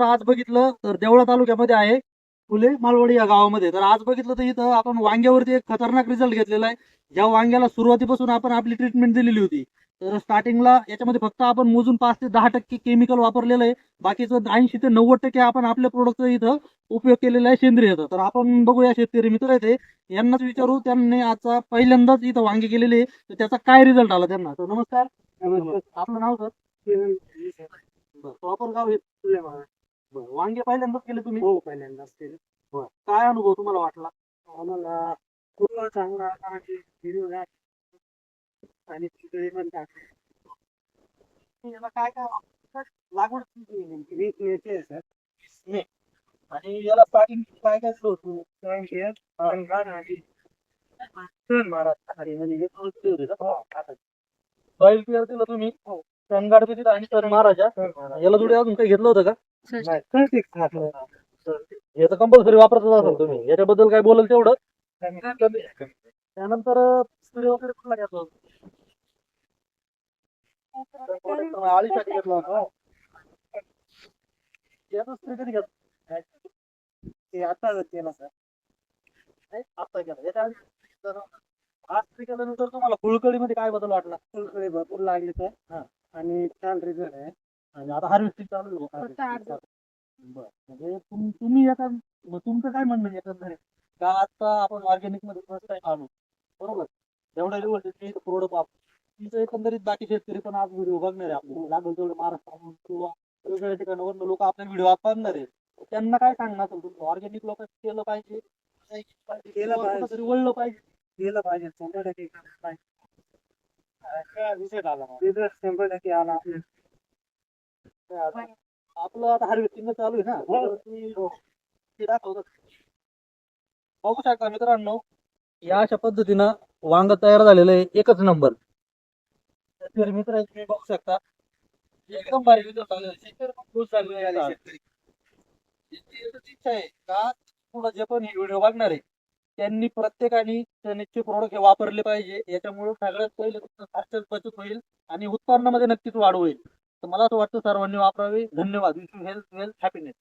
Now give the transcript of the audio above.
आज बघितलं तर देवळा तालुक्यामध्ये आहे, फुले मालवडी या गावामध्ये. तर आज बघितलं तर इथं आपण वांग्यावरती एक खतरनाक रिझल्ट घेतलेला आहे. ज्या वांग्याला सुरुवातीपासून आपण आपली ट्रीटमेंट दिलेली होती, तर स्टार्टिंगला याच्यामध्ये फक्त आपण मोजून 5 ते 10% केमिकल वापरलेलं आहे. बाकीचं 80 ते 90% आपण आपल्या प्रोडक्टचा इथं उपयोग केलेला आहे सेंद्रियचा. तर आपण बघूया शेतकरी मित्र आहेत हे, यांनाच विचारू, त्यांनी आता पहिल्यांदाच इथं वांगे केलेले आहे, तर त्याचा काय रिझल्ट आला त्यांना. तर नमस्कार. आपलं नाव सर? प्रॉपर गाव हे फुले मालवण. बरं, वांगे पहिल्यांदाच केले तुम्ही? हो, पहिल्यांदाच केलं. बरं, काय अनुभव तुम्हाला वाटला? आम्हाला खूप चांगला आला की हिरवगार आणि तिकडे पण टाकले. याला काय काय लागवड नेमकी? 20 मेचे आहे सर. मे. आणि याला स्टार्टिंग काय काय सुरू होतं? शेअर अंगार आणि सण मारत खाली म्हणजे हे दोन होते का? सॉइल क्लिअर दिलं तुम्ही? हो. तणगाड बी दिला आणि तण महाराजा. सण मारत. याला जोडी अजून काही घेतलं होतं का? नाही, सण ठीक ठाक. हे तर कंपल्सरी वापरतच असाल तुम्ही. याच्याबद्दल काय बोलाल तेवढं. त्यानंतर स्प्रे वगैरे कुठला घेतला होता? आळीसाठी घेतला होता. याचा स्प्रे कधी घेतला? ते आता केला सर. नाही, आता केला. याच्या आधी घेतला नव्हता. आज स्प्रे केल्यानंतर तुम्हाला फुलकळीमध्ये काय बदल वाटला? फुलकडे भरपूर लागले तर हा. आणि छान रिझल्ट आहे. आणि आता हार्वेस्टिंग चालू आहे. बरं, म्हणजे तुम्ही आता मग तुमचं काय म्हणणं आहे एकंदरीत? का आता आपण ऑर्गॅनिक मध्ये फर्स्ट टाइम आलो, बरोबर? एवढ्या दिवस प्रोडक्ट वापर तुमचं एकंदरीत बाकी शेतकरी पण आज व्हिडिओ बघणार आहे आपले, लागेल तेवढे महाराष्ट्रातून किंवा वेगवेगळ्या ठिकाणावरून लोक आपले व्हिडिओ पाहणार आहे. त्यांना काय सांगणार असेल तुम्ही? ऑर्गॅनिक लोक केलं पाहिजे, केलं पाहिजे. कुठंतरी वळलं पाहिजे. केलं पाहिजे 100% केलं पाहिजे. काय विषय झाला रिझल्ट 100% आला आपल्याला. आपलं आता हार्वेस्टिंग चालू आहे ना, तर ते दाखवतात. बघू शकता मित्रांनो, या अशा पद्धतीनं वांग तयार झालेलं आहे, एकच नंबर. शेतकरी मित्र आहेत, तुम्ही बघू शकता, एकदम भारी result आलेला आहे. शेतकरी पण खुश झालेले आहेत आज. शेतकरी एकच इच्छा आहे का पुढे जे पण व्हिडिओ बघणार आहे त्यांनी प्रत्येकाने त्यांचे प्रोडक्ट हे वापरले पाहिजे. याच्यामुळे सगळ्यात पहिले खर्चात बचत होईल आणि उत्पन्नामध्ये नक्कीच वाढ होईल. तर मला असं वाटतं सर्वांनी वापरावे. धन्यवाद. Wish you health, wealth, happiness.